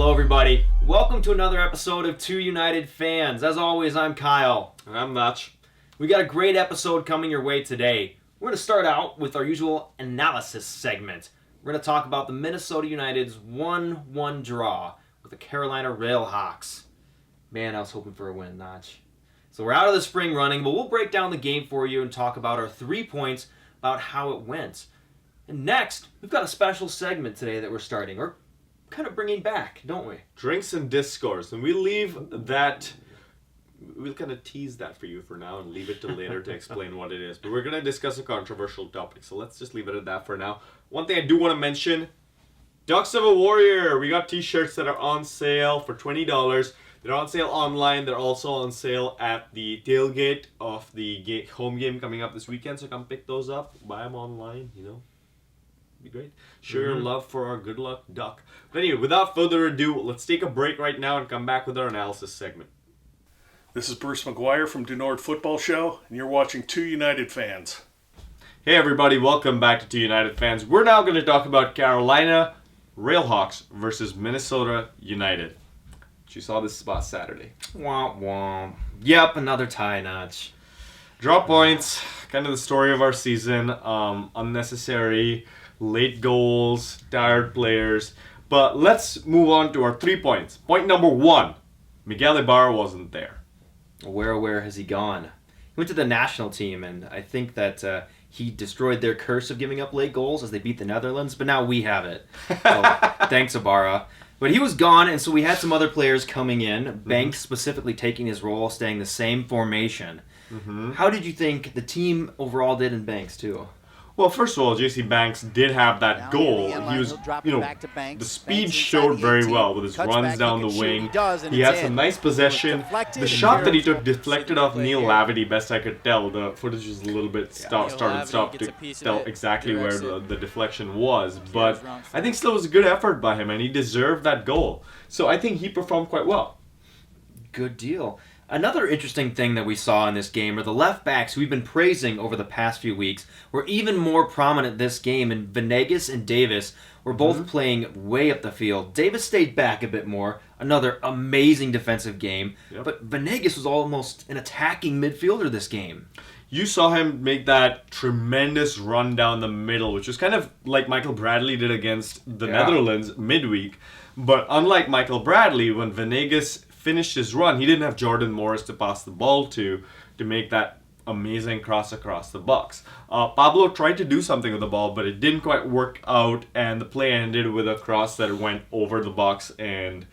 Hello, everybody. Welcome to another episode of Two United Fans. As always, I'm Kyle. And I'm Notch. We got a great episode coming your way today. We're going to start out with our usual analysis segment. We're going to talk about the Minnesota United's 1-1 draw with the Carolina Railhawks. Man, I was hoping for a win, Notch. So we're out of the spring running, but we'll break down the game for you and talk about our 3 points about how it went. And next, we've got a special segment today that we're starting. We're kind of bringing back, don't we? Drinks Discourse. And we'll kind of tease that for you for now and leave it till later to explain what it is. But we're going to discuss a controversial topic, so let's just leave it at that for now. One thing I do want to mention, Ducks of a Warrior. We got t-shirts that are on sale for $20. They're on sale online. They're also on sale at the tailgate of the home game coming up this weekend. So come pick those up. Buy them online, Be great. Show your love for our good luck duck. But anyway, without further ado, let's take a break right now and come back with our analysis segment. This is Bruce McGuire from Du Nord Football Show, and you're watching Two United Fans. Hey everybody, welcome back to Two United Fans. We're now going to talk about Carolina Railhawks versus Minnesota United. You saw this spot Saturday. Womp womp. Yep, another tie, Notch. Draw points, kind of the story of our season. Unnecessary, late goals, tired players. But let's move on to our 3 points. Point number 1, Miguel Almiron wasn't there. Where has he gone? He went to the national team, and I think that he destroyed their curse of giving up late goals as they beat the Netherlands, but now we have it. So, thanks, Ibarra. But he was gone, and so we had some other players coming in. Banks specifically taking his role, staying the same formation. How did you think the team overall did in Banks, too? Well, first of all, J.C. Banks did have that goal. He was, the speed showed very well with his runs down the wing. He had some nice possession. The shot that he took deflected off Neil Laverty, best I could tell. The footage was a little bit stop to tell exactly where the deflection was. But I think still was a good effort by him, and he deserved that goal. So I think he performed quite well. Good deal. Another interesting thing that we saw in this game are the left backs who we've been praising over the past few weeks were even more prominent this game, and Venegas and Davis were both playing way up the field. Davis stayed back a bit more, another amazing defensive game, but Venegas was almost an attacking midfielder this game. You saw him make that tremendous run down the middle, which was kind of like Michael Bradley did against the Netherlands midweek. But unlike Michael Bradley, when Venegas finished his run, he didn't have Jordan Morris to pass the ball to make that amazing cross across the box. Pablo tried to do something with the ball, but it didn't quite work out, and the play ended with a cross that went over the box and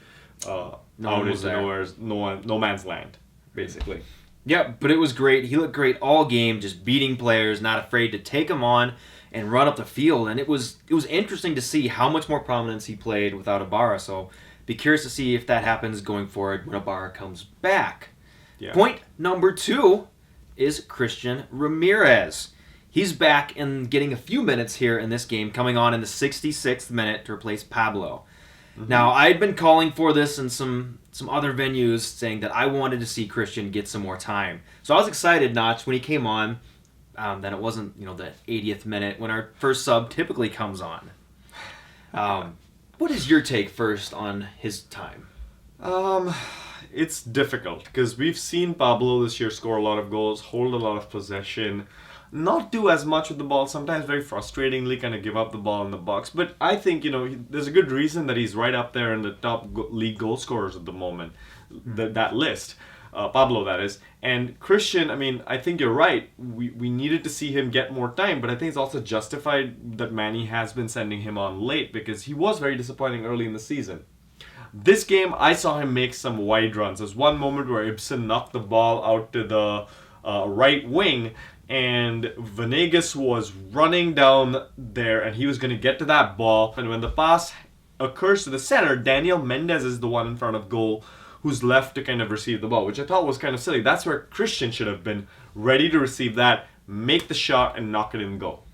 out into no man's land, basically. Yeah, but it was great. He looked great all game, just beating players, not afraid to take them on and run up the field. And it was interesting to see how much more prominence he played without Ibarra. So be curious to see if that happens going forward when Ibarra comes back. Yeah. Point number 2 is Christian Ramirez. He's back and getting a few minutes here in this game, coming on in the 66th minute to replace Pablo. Now, I'd been calling for this in some other venues, saying that I wanted to see Christian get some more time. So I was excited, Notch, when he came on. That it wasn't, the 80th minute when our first sub typically comes on. What is your take first on his time? It's difficult because we've seen Pablo this year score a lot of goals, hold a lot of possession, not do as much with the ball, sometimes very frustratingly kind of give up the ball in the box. But I think, there's a good reason that he's right up there in the top league goal scorers at the moment, that list. Pablo, that is. And Christian, I think you're right. We needed to see him get more time, but I think it's also justified that Manny has been sending him on late because he was very disappointing early in the season. This game, I saw him make some wide runs. There's one moment where Ibsen knocked the ball out to the right wing, and Venegas was running down there, and he was going to get to that ball. And when the pass occurs to the center, Daniel Mendez is the one in front of goal who's left to kind of receive the ball, which I thought was kind of silly. That's where Christian should have been ready to receive that, make the shot, and knock it in goal.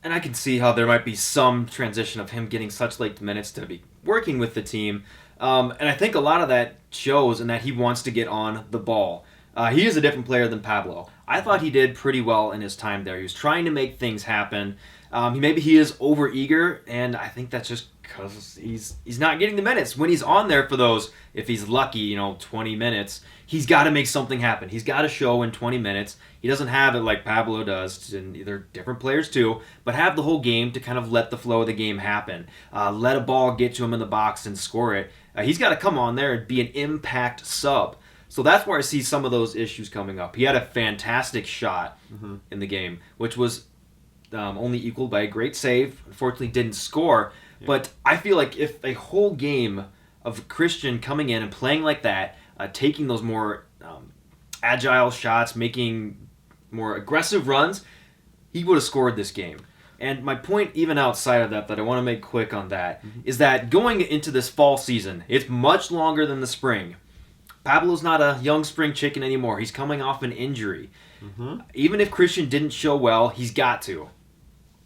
And I can see how there might be some transition of him getting such late minutes to be working with the team. And I think a lot of that shows in that he wants to get on the ball. He is a different player than Pablo. I thought he did pretty well in his time there. He was trying to make things happen. Maybe he is over-eager, and I think that's just Because he's not getting the minutes. When he's on there for those, if he's lucky, 20 minutes, he's got to make something happen. He's got to show in 20 minutes. He doesn't have it like Pablo does, and they're different players too, but have the whole game to kind of let the flow of the game happen. Let a ball get to him in the box and score it. He's got to come on there and be an impact sub. So that's where I see some of those issues coming up. He had a fantastic shot in the game, which was only equaled by a great save. Unfortunately, didn't score. Yeah. But I feel like if a whole game of Christian coming in and playing like that, taking those more agile shots, making more aggressive runs, he would have scored this game. And my point, even outside of that I want to make quick on that, is that going into this fall season, it's much longer than the spring. Pablo's not a young spring chicken anymore. He's coming off an injury. Even if Christian didn't show well, he's got to.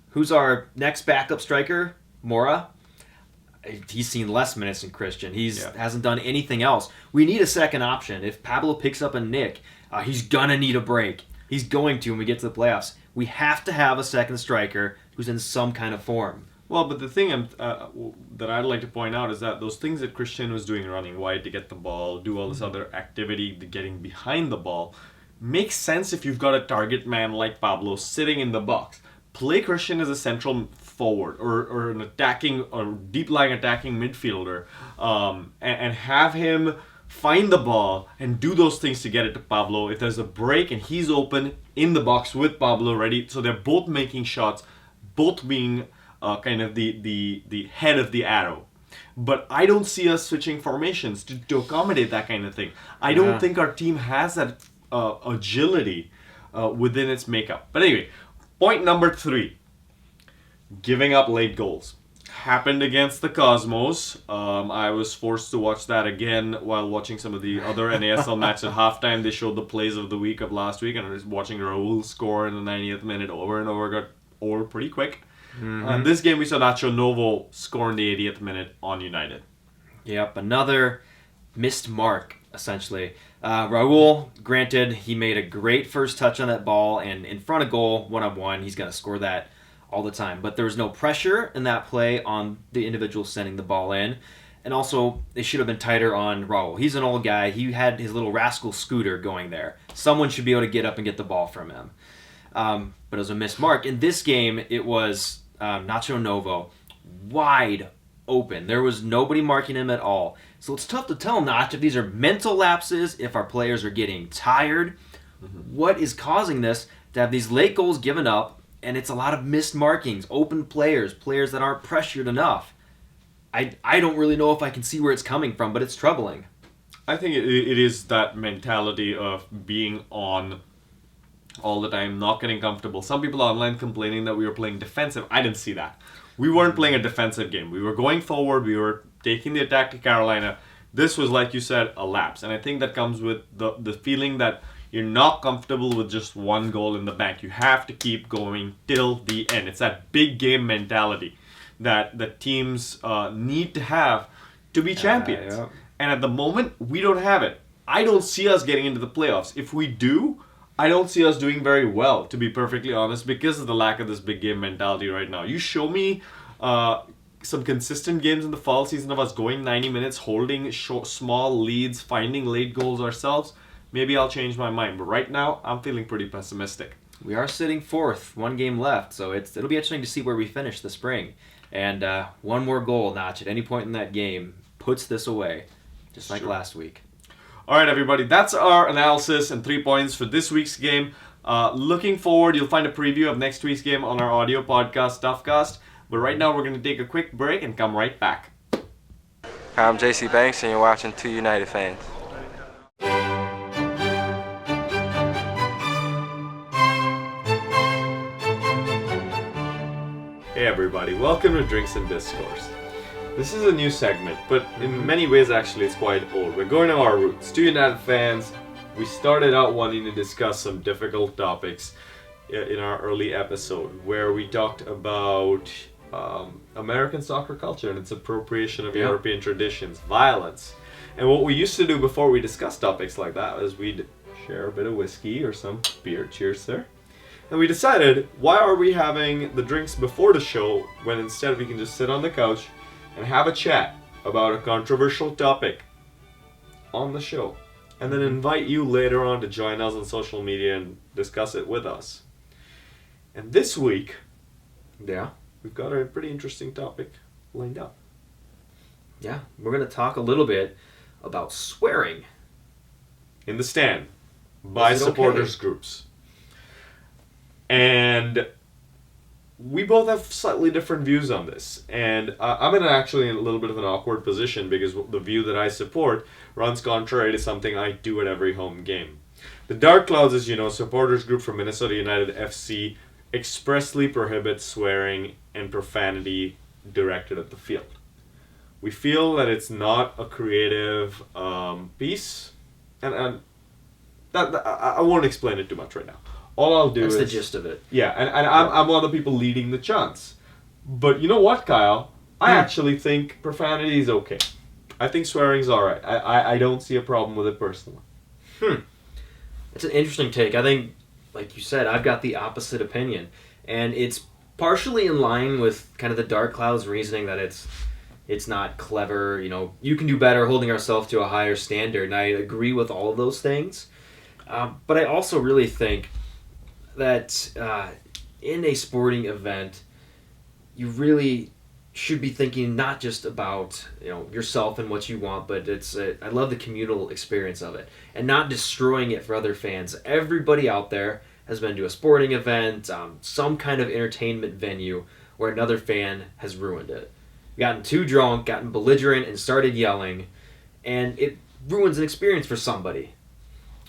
Who's our next backup striker? Mora? He's seen less minutes than Christian. Hasn't done anything else. We need a second option. If Pablo picks up a nick, he's going to need a break. He's going to when we get to the playoffs. We have to have a second striker who's in some kind of form. Well, but the thing that I'd like to point out is that those things that Christian was doing, running wide to get the ball, do all this other activity, getting behind the ball, makes sense if you've got a target man like Pablo sitting in the box. Play Christian as a central forward or an attacking or deep-lying attacking midfielder, and have him find the ball and do those things to get it to Pablo. If there's a break and he's open in the box with Pablo ready, so they're both making shots, both being kind of the head of the arrow. But I don't see us switching formations to accommodate that kind of thing. I don't think our team has that agility within its makeup. But anyway, point number 3. Giving up late goals. Happened against the Cosmos. I was forced to watch that again while watching some of the other NASL matches at halftime. They showed the plays of the week of last week, and I was watching Raul score in the 90th minute over and over. Got over pretty quick. This game we saw Nacho Novo score in the 80th minute on United. Yep, another missed mark, essentially. Raul, granted, he made a great first touch on that ball, and in front of goal, one-on-one, he's going to score that all the time. But there was no pressure in that play on the individual sending the ball in. And also, they should have been tighter on Raul. He's an old guy. He had his little rascal scooter going there. Someone should be able to get up and get the ball from him. But it was a missed mark. In this game, it was Nacho Novo wide open. There was nobody marking him at all. So it's tough to tell, Nach, if these are mental lapses, if our players are getting tired. What is causing this to have these late goals given up, and it's a lot of missed markings, open players that aren't pressured enough. I don't really know if I can see where it's coming from, but it's troubling. I think it is that mentality of being on all the time, not getting comfortable. Some people online complaining that we were playing defensive. I didn't see that. We weren't playing a defensive game. We were going forward. We were taking the attack to Carolina. This was, like you said, a lapse. And I think that comes with the feeling that you're not comfortable with just one goal in the bank. You have to keep going till the end. It's that big game mentality that the teams need to have to be champions. Yeah. And at the moment, we don't have it. I don't see us getting into the playoffs. If we do, I don't see us doing very well, to be perfectly honest, because of the lack of this big game mentality right now. You show me some consistent games in the fall season of us going 90 minutes, holding small leads, finding late goals ourselves, maybe I'll change my mind. But right now, I'm feeling pretty pessimistic. We are sitting 4th, 1 game left, so it'll be interesting to see where we finish the spring. And one more goal, Notch, at any point in that game puts this away, just like last week. All right, everybody, that's our analysis and 3 points for this week's game. Looking forward, you'll find a preview of next week's game on our audio podcast, TUFcast. But right now, we're going to take a quick break and come right back. Hi, I'm JC Banks, and you're watching 2 United Fans. Hey, everybody, welcome to Drinks Discourse. This is a new segment, but in many ways, actually, it's quite old. We're going to our roots. 2 United Fans, we started out wanting to discuss some difficult topics in our early episode, where we talked about American soccer culture and its appropriation of European traditions, violence. And what we used to do before we discussed topics like that is we'd share a bit of whiskey or some beer. Cheers, sir. And we decided, why are we having the drinks before the show when instead we can just sit on the couch, and have a chat about a controversial topic on the show, and then invite you later on to join us on social media and discuss it with us. And this week, Yeah. we've got a pretty interesting topic lined up. Yeah. We're going to talk a little bit about swearing. In the stand, by Is it supporters groups. And we both have slightly different views on this. And I'm actually in a little bit of an awkward position because the view that I support runs contrary to something I do at every home game. The Dark Clouds, as you know, supporters group for Minnesota United FC, expressly prohibits swearing and profanity directed at the field. We feel that it's not a creative piece, and I won't explain it too much right now. All I'll do That's is... the gist of it. Yeah, and I'm one of the people leading the chants. But you know what, Kyle? I actually think profanity is okay. I think swearing's alright. I don't see a problem with it personally. It's an interesting take. I think, like you said, I've got the opposite opinion. And it's partially in line with kind of the Dark Clouds reasoning that it's not clever, you can do better holding ourselves to a higher standard. And I agree with all of those things. But I also really think that in a sporting event, you really should be thinking not just about yourself and what you want, but I love the communal experience of it and not destroying it for other fans. Everybody out there has been to a sporting event, some kind of entertainment venue where another fan has ruined it. Gotten too drunk, gotten belligerent, and started yelling, and it ruins an experience for somebody.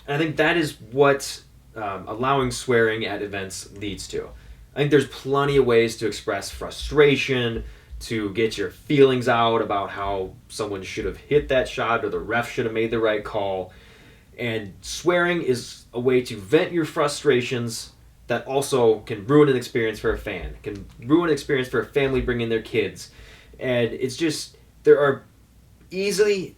And I think that is what allowing swearing at events leads to. I think there's plenty of ways to express frustration, to get your feelings out about how someone should have hit that shot or the ref should have made the right call. And swearing is a way to vent your frustrations that also can ruin an experience for a fan, can ruin an experience for a family bringing their kids. And it's just, there are easy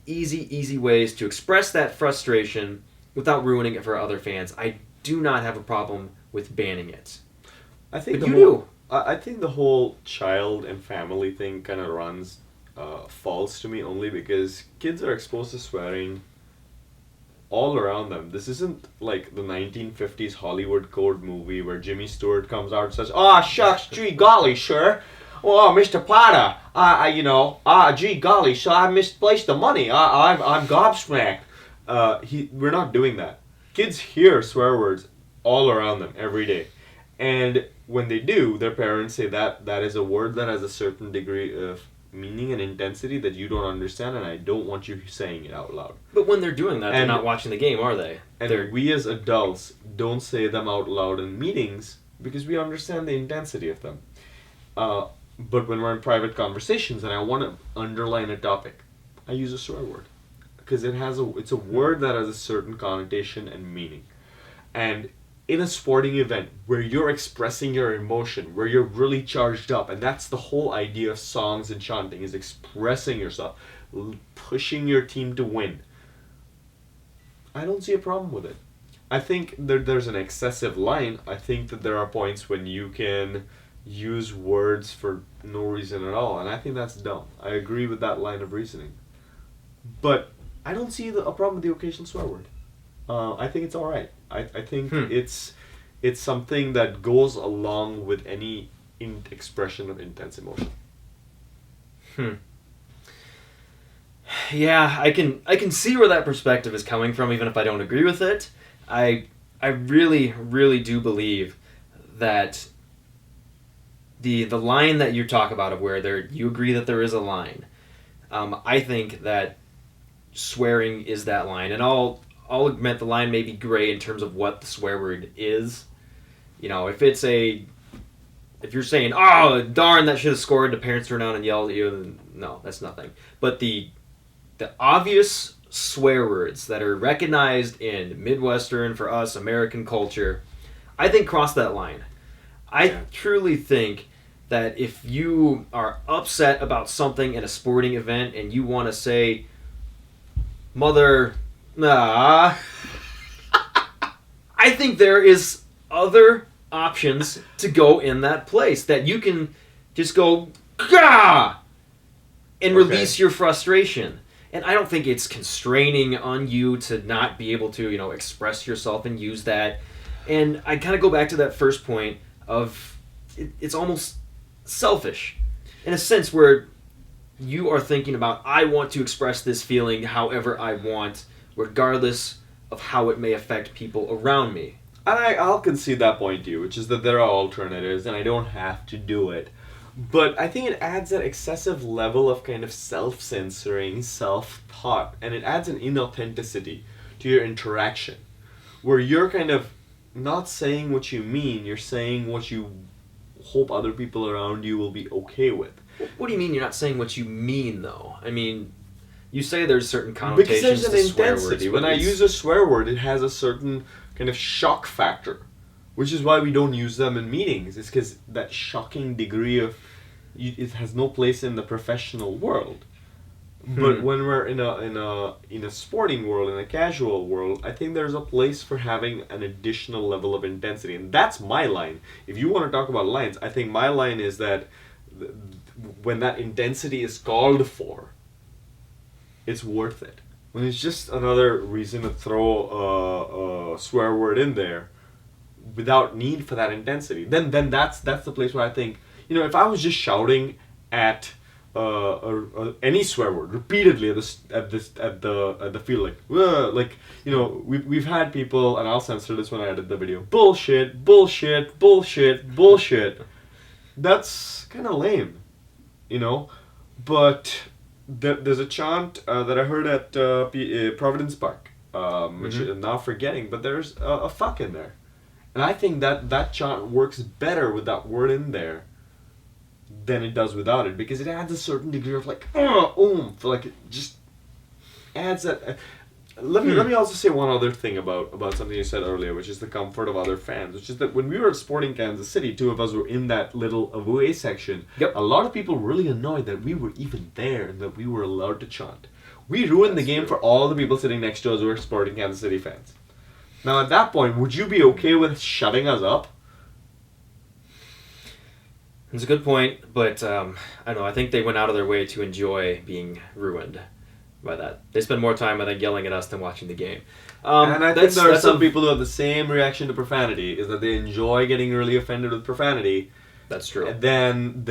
ways to express that frustration without ruining it for other fans. I do not have a problem with banning it. I think But you do. I think the whole child and family thing kind of runs false to me only because kids are exposed to swearing all around them. This isn't like the 1950s Hollywood Code movie where Jimmy Stewart comes out and says, "Ah, shucks, gee golly, sir. Oh, Mr. Potter, gee golly, so I misplaced the money. I'm gobsmacked." We're not doing that. Kids hear swear words all around them every day. And when they do, their parents say that is a word that has a certain degree of meaning and intensity that you don't understand, and I don't want you saying it out loud. But when they're doing that, they're not watching the game, are they? And we as adults don't say them out loud in meetings because we understand the intensity of them. But when we're in private conversations and I want to underline a topic, I use a swear word. Because it's a word that has a certain connotation and meaning. And in a sporting event where you're expressing your emotion, where you're really charged up, and that's the whole idea of songs and chanting, is expressing yourself, pushing your team to win, I don't see a problem with it. I think there's an excessive line. I think that there are points when you can use words for no reason at all, and I think that's dumb. I agree with that line of reasoning. But I don't see a problem with the occasional swear word. I think it's all right. I think it's something that goes along with any expression of intense emotion. Yeah, I can see where that perspective is coming from, even if I don't agree with it. I really do believe that the line that you talk about of where you agree that there is a line. I think that swearing is that line, and I'll admit the line may be gray in terms of what the swear word is. If you're saying, "Oh, darn, that should have scored," the parents turn around and yell at you, then no, that's nothing. But the obvious swear words that are recognized in Midwestern, for us, American culture, I think cross that line. I truly think that if you are upset about something in a sporting event and you want to say, "Mother, nah," I think there is other options to go in that place that you can just go, "Gah!" and release your frustration. And I don't think it's constraining on you to not be able to, express yourself and use that. And I kind of go back to that first point of it's almost selfish in a sense where you are thinking about, I want to express this feeling however I want, regardless of how it may affect people around me. And I'll concede that point to you, which is that there are alternatives and I don't have to do it. But I think it adds that excessive level of kind of self-censoring, self-thought, and it adds an inauthenticity to your interaction, where you're kind of not saying what you mean, you're saying what you hope other people around you will be okay with. What do you mean you're not saying what you mean, though? I mean, you say there's certain connotations because there's an to swear intensity. words. When I use a swear word, it has a certain kind of shock factor, which is why we don't use them in meetings. It's because that shocking degree of it has no place in the professional world. But when we're in a sporting world, in a casual world, I think there's a place for having an additional level of intensity, and that's my line. If you want to talk about lines, I think my line is that when that intensity is called for, it's worth it. When it's just another reason to throw a swear word in there without need for that intensity, then that's the place where I think, if I was just shouting at any swear word repeatedly at the field, we've had people, and I'll censor this when I edit the video, bullshit, bullshit, bullshit, bullshit. That's kind of lame, but there's a chant that I heard at Providence Park, which I'm not forgetting, but there's a fuck in there. And I think that chant works better with that word in there than it does without it, because it adds a certain degree of it just adds that. Let me also say one other thing about something you said earlier, which is the comfort of other fans, which is that when we were at Sporting Kansas City, two of us were in that little away section. Yep. A lot of people were really annoyed that we were even there and that we were allowed to chant. We ruined the game for all the people sitting next to us who were Sporting Kansas City fans. Now at that point, would you be okay with shutting us up? It's a good point, but I don't know. I think they went out of their way to enjoy being ruined by that. They spend more time, I think, yelling at us than watching the game. And I think there are some people who have the same reaction to profanity, is that they enjoy getting really offended with profanity. That's true. Than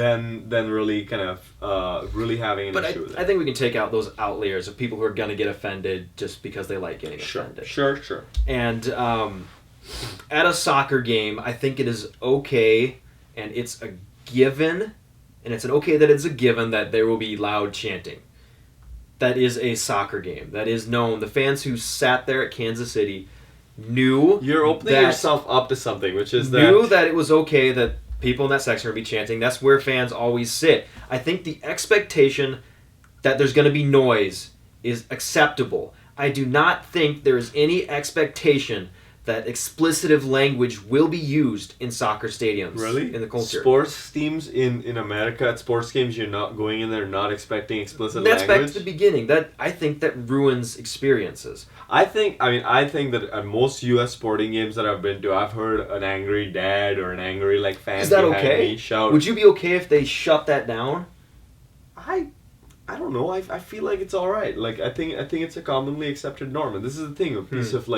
really kind of really having an issue with it. I think we can take out those outliers of people who are going to get offended just because they like getting offended. Sure. And at a soccer game, I think it is okay, and it's a given, and it's okay that it's a given that there will be loud chanting. That is a soccer game. That is known. The fans who sat there at Kansas City knew you're opening yourself up to something, which is knew that it was okay that people in that section would be chanting. That's where fans always sit. I think the expectation that there's going to be noise is acceptable. I do not think there is any expectation that explicitive language will be used in soccer stadiums. Really? In the culture. Sports teams in America, at sports games, you're not going in there not expecting explicit That's language? back to the beginning. I think that ruins experiences. I think that at most U.S. sporting games that I've been to, I've heard an angry dad or an angry fan Is that behind okay? me shout. Would you be okay if they shut that down? I don't know. I feel like it's all right. I think it's a commonly accepted norm, and this is the thing. A piece of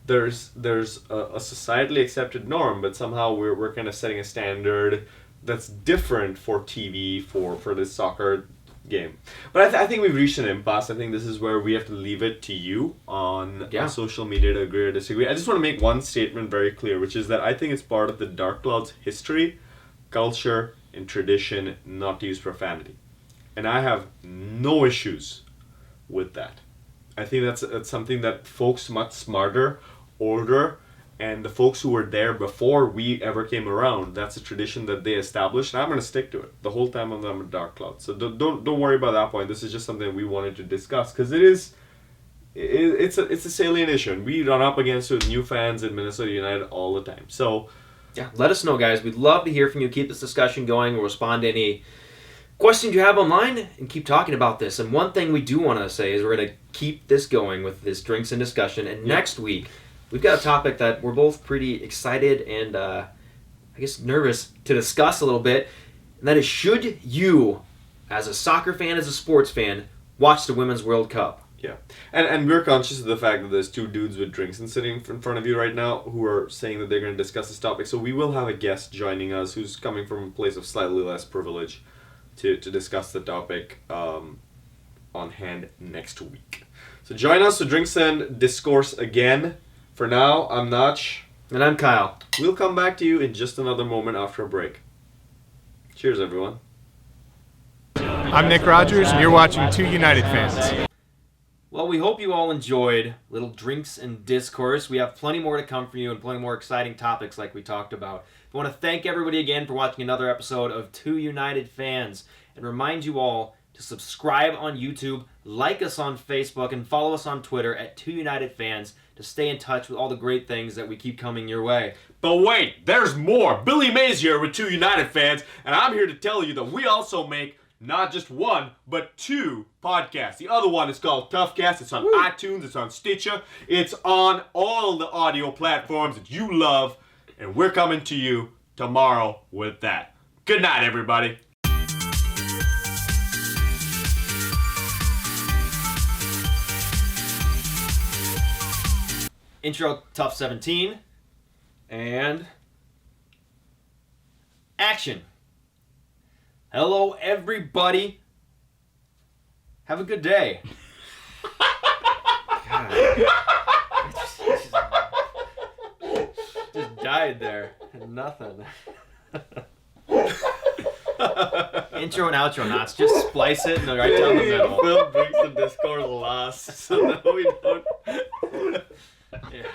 there's a societally accepted norm, but somehow we're kind of setting a standard that's different for TV for this soccer game. But I think we've reached an impasse. I think this is where we have to leave it to you on social media to agree or disagree. I just want to make one statement very clear, which is that I think it's part of the Dark Cloud's history, culture, and tradition not to use profanity. And I have no issues with that. I think that's something that folks much smarter, older, and the folks who were there before we ever came around, that's a tradition that they established, and I'm going to stick to it the whole time I'm a Dark Cloud. So don't worry about that point. This is just something we wanted to discuss, because it's a salient issue, and we run up against it with new fans in Minnesota United all the time. So yeah, let us know, guys. We'd love to hear from you. Keep this discussion going. We'll respond to any questions you have online and keep talking about this. And one thing we do want to say is we're going to keep this going with this Drinks and Discussion. And next week, we've got a topic that we're both pretty excited and, I guess, nervous to discuss a little bit. And that is, should you, as a soccer fan, as a sports fan, watch the Women's World Cup. Yeah, and we're conscious of the fact that there's two dudes with drinks and sitting in front of you right now who are saying that they're going to discuss this topic. So we will have a guest joining us who's coming from a place of slightly less privilege to discuss the topic on hand next week. So join us for Drinks and Discourse again. For now, I'm Notch. And I'm Kyle. We'll come back to you in just another moment after a break. Cheers, everyone. I'm Nick Rogers, and you're watching Two United Fans. Well, we hope you all enjoyed little Drinks and Discourse. We have plenty more to come for you and plenty more exciting topics like we talked about. I want to thank everybody again for watching another episode of Two United Fans and remind you all to subscribe on YouTube, like us on Facebook, and follow us on Twitter at Two United Fans to stay in touch with all the great things that we keep coming your way. But wait, there's more. Billy Mays here with Two United Fans, and I'm here to tell you that we also make not just one, but two podcasts. The other one is called TUFcast. It's on iTunes, it's on Stitcher, it's on all the audio platforms that you love, and we're coming to you tomorrow with that. Good night, everybody. Intro TUF 17 and action. Hello, everybody. Have a good day. God. Just died there. Nothing. Intro and outro knots. Just splice it and right down the middle. Will brings the Discord last, so that we don't. Yeah.